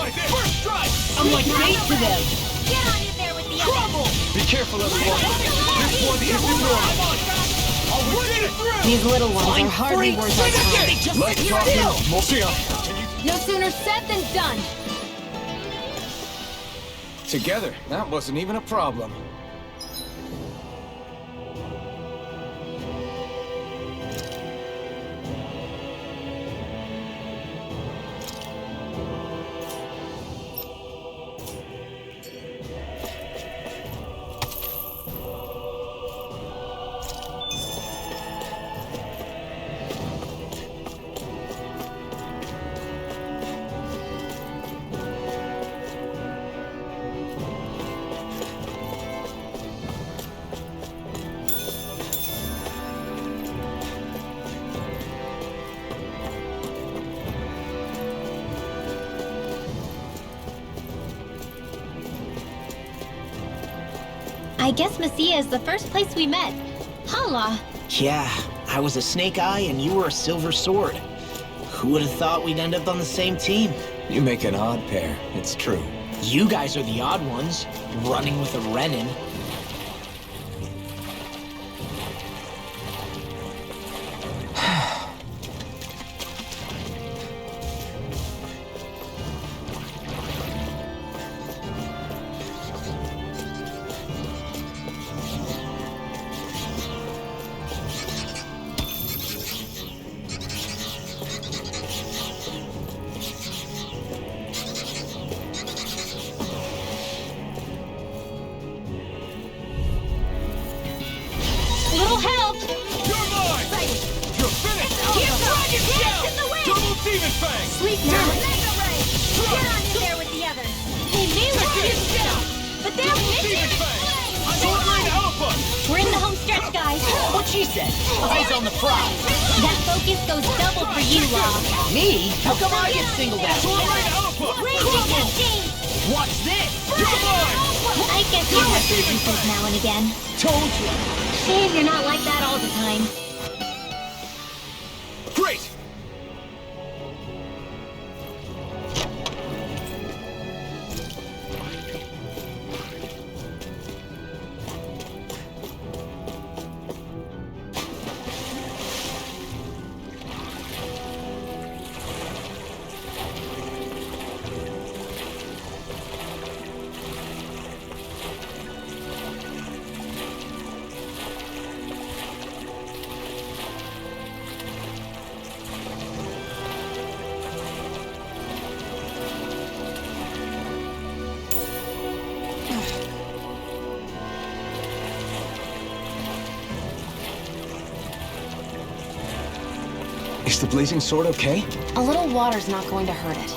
like this! First strike! I'm like bait to them! Get on in there with the others! Be careful, everyone! This one isn't normal! Oh, we did it! These little ones are hardly worth our time. Let's talk more. See ya! No sooner said than done! Together, that wasn't even a problem. I guess Messia is the first place we met. Holla! Yeah, I was a Snake Eye and you were a Silver Sword. Who would have thought we'd end up on the same team? You make an odd pair, it's true. You guys are the odd ones, running with a Renin. Little help! You're mine! You're finished! Dance in the wind! Double Demon Fang! Sleep now! Mega Ray! Get on in there with the others! They may look down, but they're missing! Demon Fang! Sovereign Output! We're in the home stretch, guys! What she said? Eyes on the prize. That focus goes double for you, Law! Me? How come I get singled out? Sovereign Output! Raging Machine! Watch this! You're mine! I guess you have your uses now and again. Told you. Shame you're not like that all the time. Great! Is the Blazing Sword okay? A little water's not going to hurt it.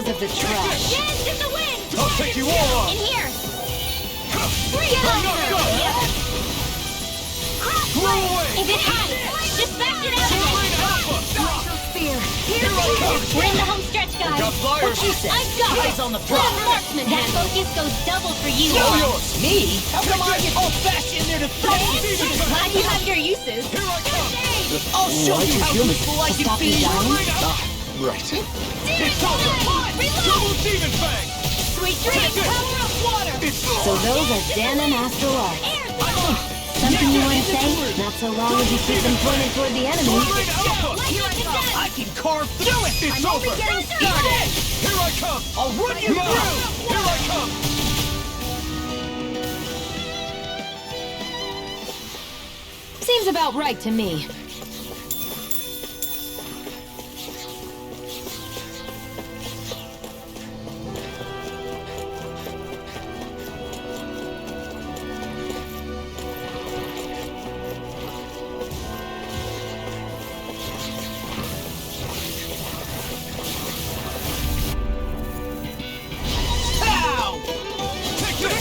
dispose of the trash. Dance in the wind! I'll take you all on! In here! Bring up, Crossblade! If it hides, just back it out again! Alpha! Spear. Here I come! We're in the home stretch, guys! Got flyers! What you say? I've got Eyes on the Put prize. a marksman that focus goes double for you! All yours! Me? How come I get old-fashioned there to Glad you have your uses! Here I come! I'll show you how useful I can Stop be! you dying? Right. It's over! Double demon fang! Sweet dreams! Power of water! It's So those are Dan and Astral Arts. Something you want to say? Not so long as you keep them pointed toward the enemy. Sword Alpha! I can carve through it! It's over! Getting started! Here I come! I'll run you Now! through! Here I come! Seems about right to me. Pow! Take this!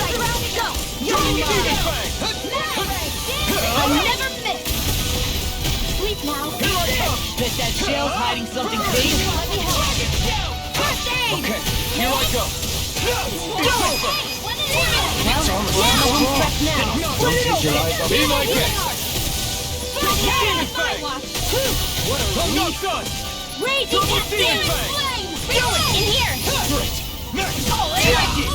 Go! Double demon fang! I never miss! Sleep now! Here I come! Bet that shell's hiding something big. Let me help! First aid! Okay, here I go! It's over! Well, we're on the home stretch now. Don't take your eyes off me! Be my guest! Demon fang! I'm not done! Raging Double cat demon demon fang! flame! In here! Great! Next! Take it!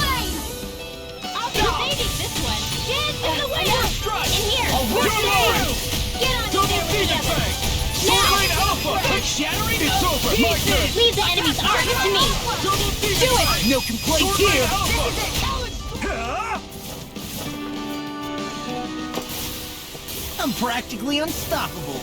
I'll be saving this one! Dance in the wind! In here! You're mine! Get on Double there demon together! fang! Sword Alpha! Shattering? It's over! My turn! Leave the enemy's arms to me! Double demon Do it! fang! No complaints Sword here! Alpha! I'm practically unstoppable.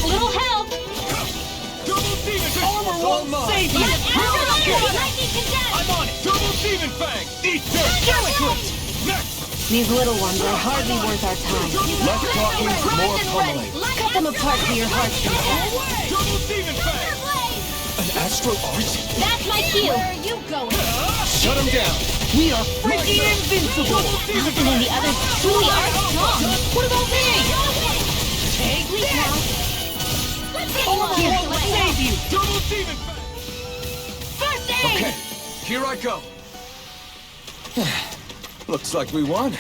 Little help! Double demon fang! Armor All won't mine! save you! Lightning condemned! I'm on it! Double demon fang! Eat dirt! Do it! Next! These little ones are hardly worth our time. Less talking, more pummeling. Cut them apart to your heart's content. Double demon fang! An astral art? That's my cue! Where are you going? Shut him down! We are freaking invincible! Alvin and the others truly are strong! What about me? Take me now! Armor won't save you! Double demon fang! First aid! Okay, here I go. Looks like we won.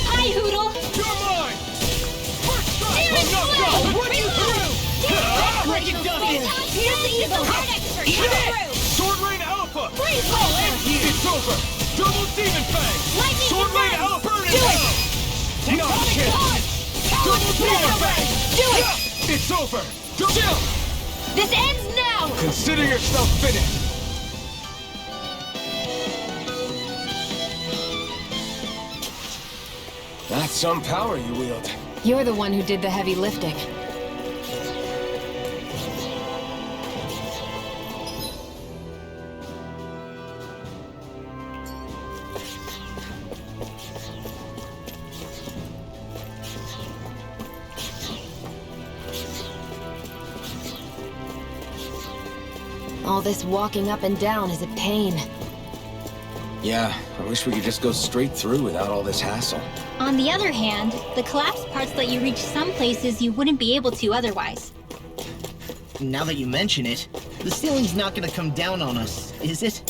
Hi, Hoodle! You're mine! First strike! Demon I'm not flame! done! I'll run you through! Break it down here! Here's the evil heart expert! Eat Come it! through! Sword Rain Alpha! Freeze roll! It's over! Double demon fang! Lightning Sword Rain condemned! Alpha! Burn it Do it! down! Not a chance! Double demon fang! Do it! It's over! Chill! This ends now! Consider yourself finished! That's some power you wield. You're the one who did the heavy lifting. All this walking up and down is a pain. Yeah, I wish we could just go straight through without all this hassle. On the other hand, the collapsed parts let you reach some places you wouldn't be able to otherwise. Now that you mention it, the ceiling's not gonna come down on us, is it?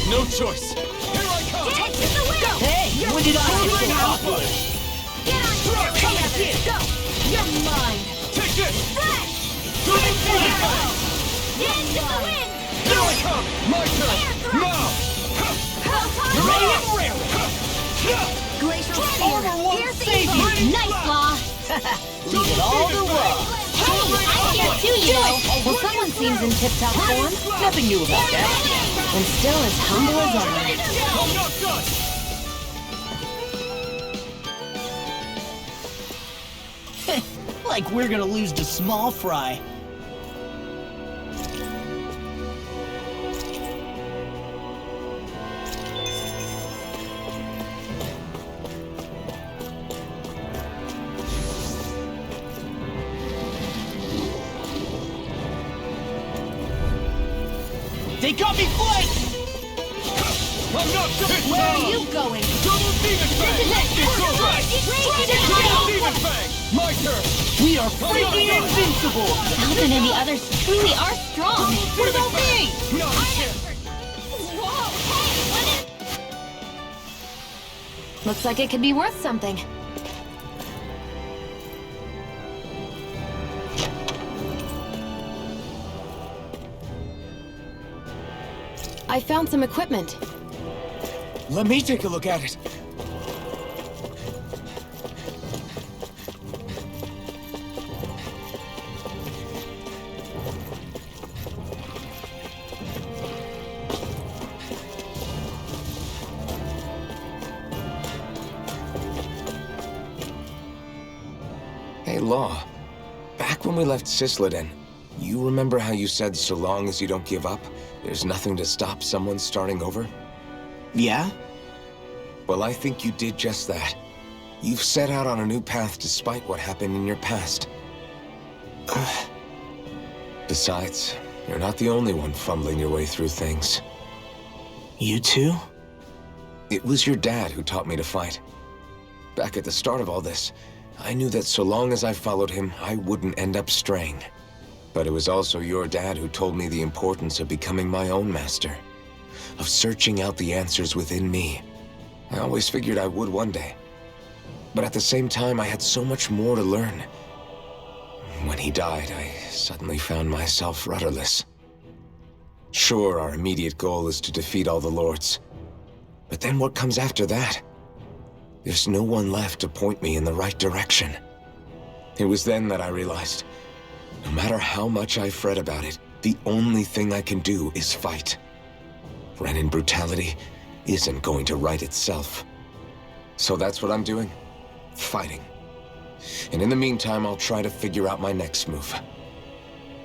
No choice. Here I come. Take to the wind! Hey, when did I get so popular? Get on here with the others! Go! You're mine! Take this. Fresh! To the front. Into the wind! Here I come. My turn. Now. Ready and rare. Glacial Spear! Here's the save evil! you. Nice, Law! Leave it all to Law. Hey, I'm here too, you know! Well, someone seems in tip-top form, Nothing new about that. and still as humble as ever. I'm not done. Like we're gonna lose to small fry. They got me flanked! I'm not done. Where are you going? Double demon fang. It's over. Triple demon fang. My turn. We are freaking invincible! Alvin and the others truly are strong. What about me? Not a chance. Whoa! Hey! Looks like it could be worth something. I found some equipment. Let me take a look at it. Hey, Law. Back when we left Sisladen, you remember how you said so long as you don't give up, there's nothing to stop someone starting over? Yeah? Well, I think you did just that. You've set out on a new path despite what happened in your past. Besides, you're not the only one fumbling your way through things. You too? It was your dad who taught me to fight. Back at the start of all this, I knew that so long as I followed him, I wouldn't end up straying. But it was also your dad who told me the importance of becoming my own master, of searching out the answers within me. I always figured I would one day. But at the same time, I had so much more to learn. When he died, I suddenly found myself rudderless. Sure, our immediate goal is to defeat all the lords. But then what comes after that? There's no one left to point me in the right direction. It was then that I realized, no matter how much I fret about it, the only thing I can do is fight. Renin brutality isn't going to right itself. So that's what I'm doing. Fighting. And in the meantime, I'll try to figure out my next move.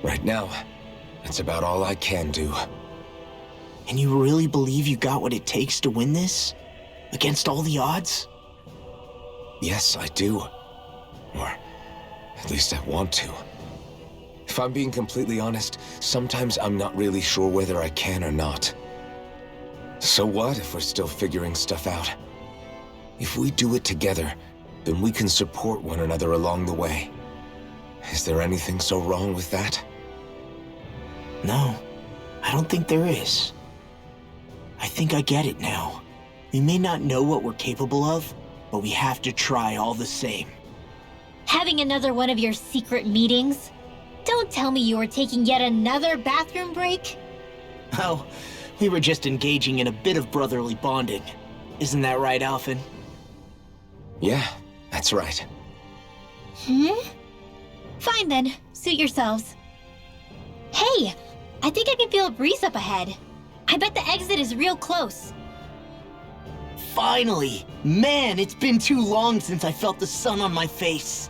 Right now, that's about all I can do. And you really believe you got what it takes to win this? Against all the odds? Yes, I do. Or at least I want to. If I'm being completely honest, sometimes I'm not really sure whether I can or not. So what if we're still figuring stuff out? If we do it together, then we can support one another along the way. Is there anything so wrong with that? No, I don't think there is. I think I get it now. We may not know what we're capable of, but we have to try all the same. Having another one of your secret meetings? Don't tell me you were taking yet another bathroom break? Oh, we were just engaging in a bit of brotherly bonding. Isn't that right, Alphen? Yeah, that's right. Fine then, suit yourselves. Hey, I think I can feel a breeze up ahead. I bet the exit is real close. Finally! Man, it's been too long since I felt the sun on my face.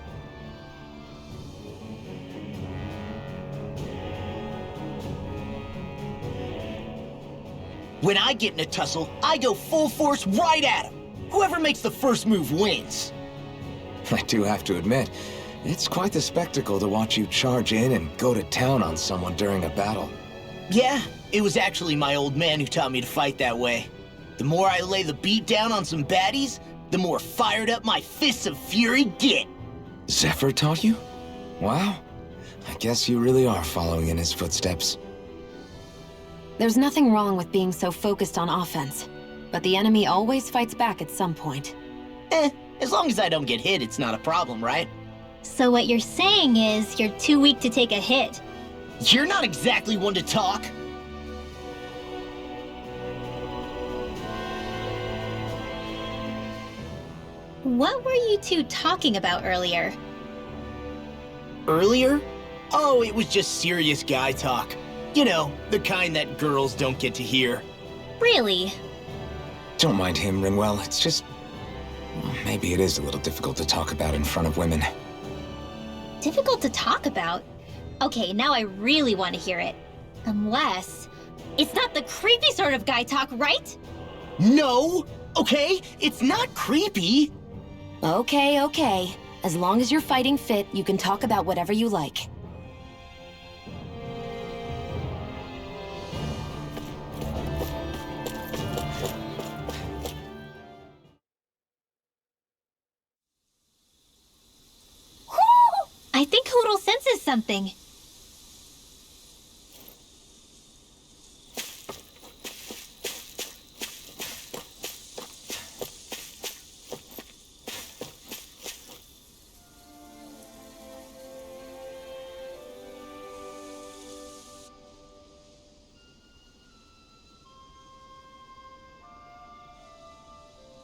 When I get in a tussle, I go full force right at him. Whoever makes the first move wins. I do have to admit, it's quite the spectacle to watch you charge in and go to town on someone during a battle. Yeah, it was actually my old man who taught me to fight that way. The more I lay the beat down on some baddies, the more fired up my fists of fury get. Zephyr taught you? Wow. I guess you really are following in his footsteps. There's nothing wrong with being so focused on offense, but the enemy always fights back at some point. As long as I don't get hit, it's not a problem, right? So what you're saying is you're too weak to take a hit. You're not exactly one to talk. What were you two talking about earlier? Earlier? Oh, it was just serious guy talk. You know, the kind that girls don't get to hear. Really? Don't mind him, Rinwell. It's just... well, maybe it is a little difficult to talk about in front of women. Difficult to talk about? Okay, now I really want to hear it. Unless... it's not the creepy sort of guy talk, right? No! Okay? It's not creepy! Okay. As long as you're fighting fit, you can talk about whatever you like. I think Hoodle senses something.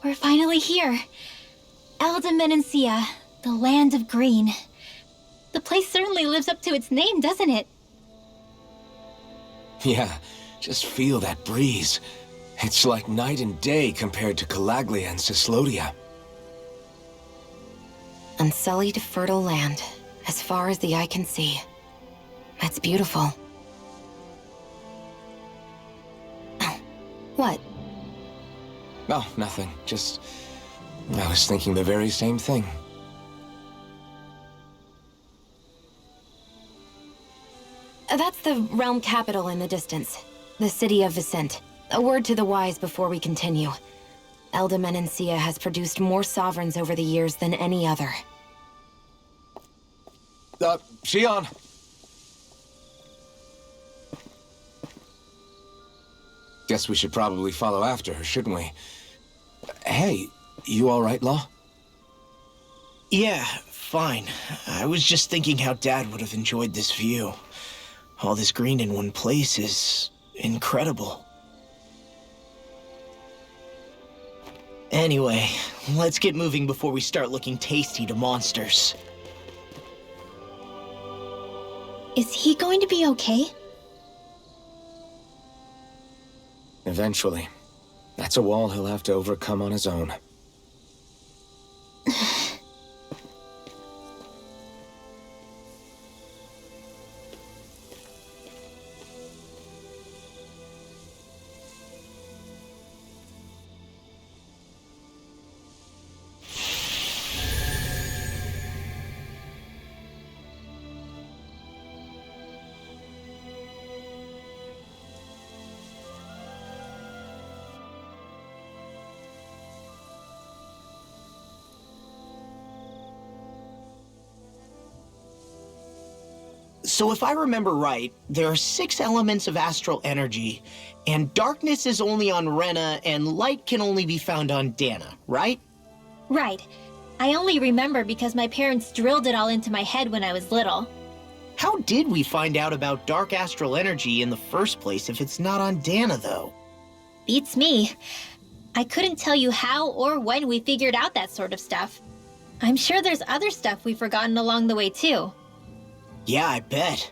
We're finally here. Elda the land of green. The place certainly lives up to its name, doesn't it? Yeah, just feel that breeze. It's like night and day compared to Calaglia and Cyslodia. Unsullied, fertile land, as far as the eye can see. That's beautiful. Oh, what? Oh, nothing. Just... I was thinking the very same thing. That's the realm capital in the distance. The city of Vicent. A word to the wise before we continue. Elda Menancia has produced more sovereigns over the years than any other. Shion! Guess we should probably follow after her, shouldn't we? Hey, you all right, Law? Yeah, fine. I was just thinking how Dad would have enjoyed this view. All this green in one place is incredible. Anyway, let's get moving before we start looking tasty to monsters. Is he going to be okay? Eventually. That's a wall he'll have to overcome on his own. So if I remember right, there are 6 elements of astral energy, and darkness is only on Rena, and light can only be found on Dana, right? Right. I only remember because my parents drilled it all into my head when I was little. How did we find out about dark astral energy in the first place if it's not on Dana, though? Beats me. I couldn't tell you how or when we figured out that sort of stuff. I'm sure there's other stuff we've forgotten along the way, too. Yeah, I bet.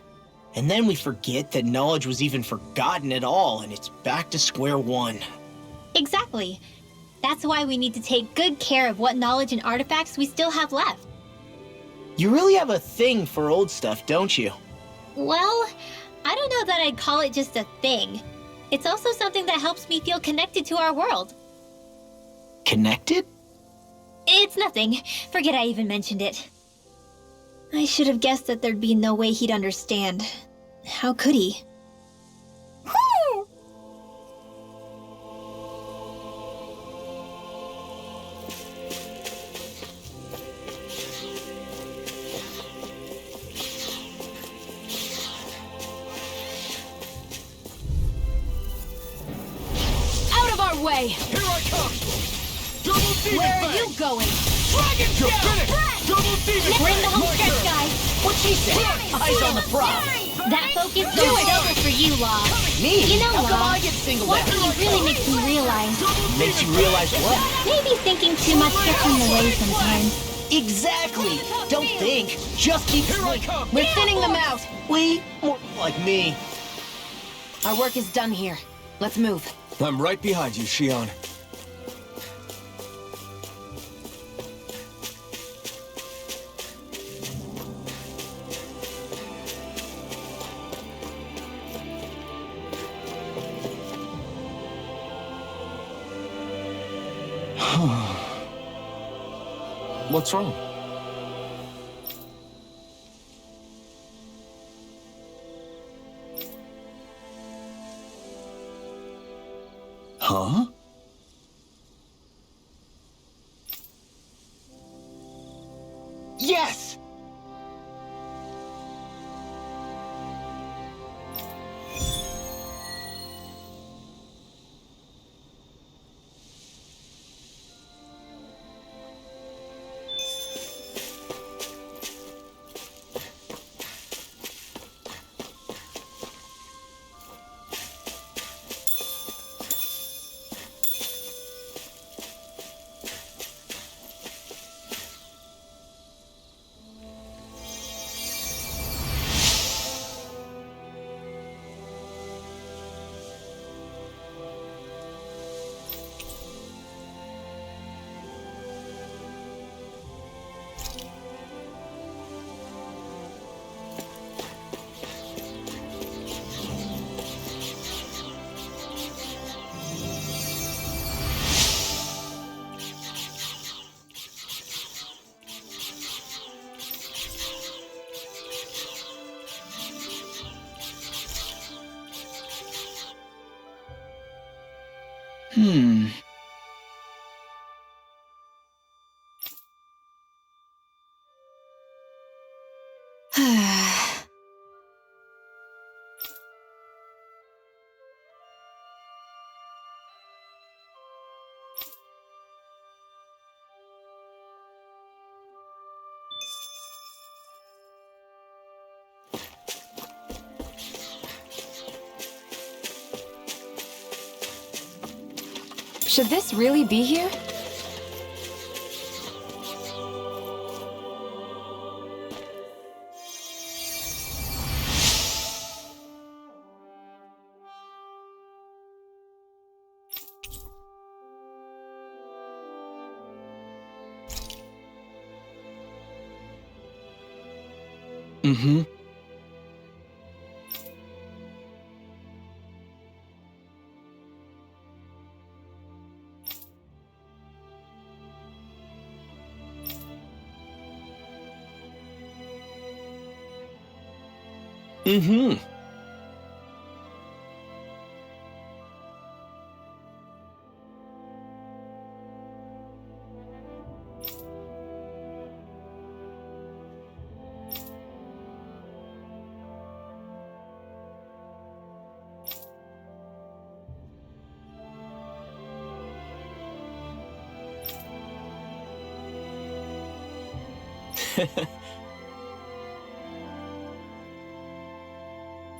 And then we forget that knowledge was even forgotten at all, and it's back to square one. Exactly. That's why we need to take good care of what knowledge and artifacts we still have left. You really have a thing for old stuff, don't you? Well, I don't know that I'd call it just a thing. It's also something that helps me feel connected to our world. Connected? It's nothing. Forget I even mentioned it. I should have guessed that there'd be no way he'd understand. How could he? way! Here I come! Double demon Where are fang! you going? Dragon You're finished! Double demon We're in fang! the home My stretch, turn. guys. What she say? Eyes on the prize. That focus goes double for you, Law. Me? You know, How come Law, I get singled one out? thing really makes me realize Makes you realize what? maybe thinking too much gets in the way sometimes. Exactly. Don't think. Just keep Here I swinging. come! We're thinning them out! We? More like me. Our work is done here. Let's move. I'm right behind you, Shion. What's wrong? Huh? Yes! Should this really be here? Mm-hmm. Mm-hmm.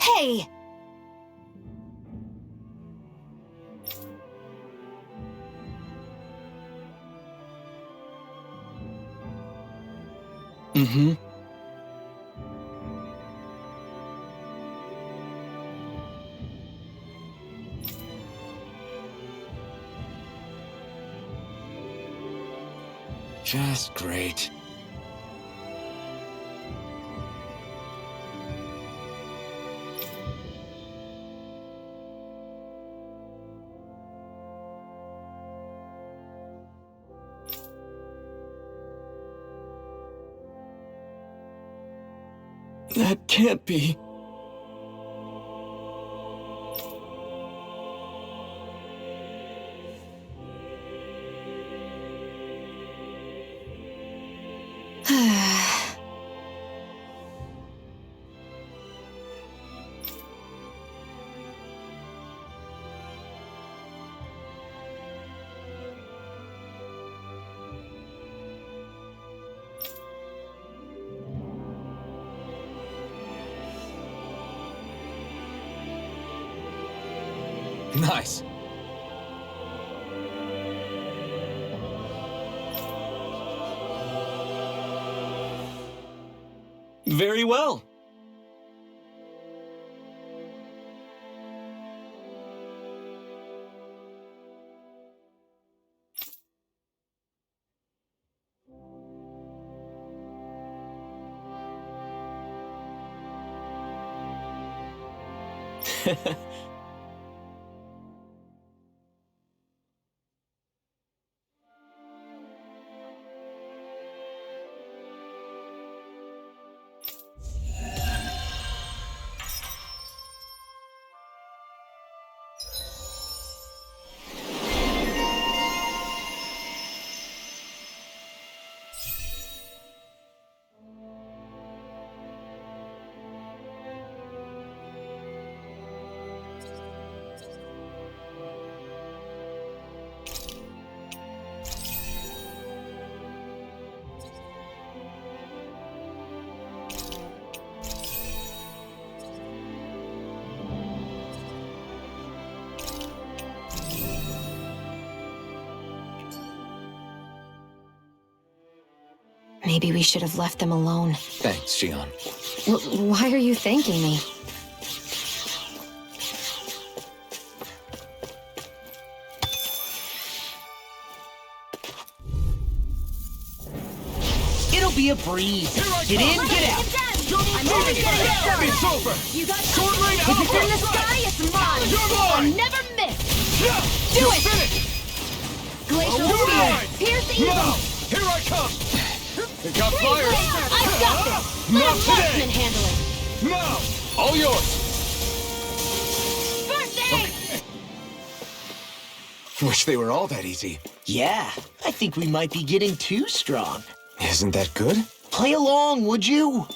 Hey! Mm-hmm. Just great. That can't be. Nice. Very well. Maybe we should have left them alone. Thanks, Xion. Why are you thanking me? It'll be a breeze. Get in, get out. I'm never getting it done. It's over! You got Sword Rain If it's Alpha! in the sky, it's mine. You're mine! I never miss. Do it! Glacial You're spear. mine! Pierce evil. Now! Here I come! It got fired! I've got this. Not Let a today. marksman handle it. Now! All yours! First aid. Wish they were all that easy. Yeah, I think we might be getting too strong. Isn't that good? Play along, would you?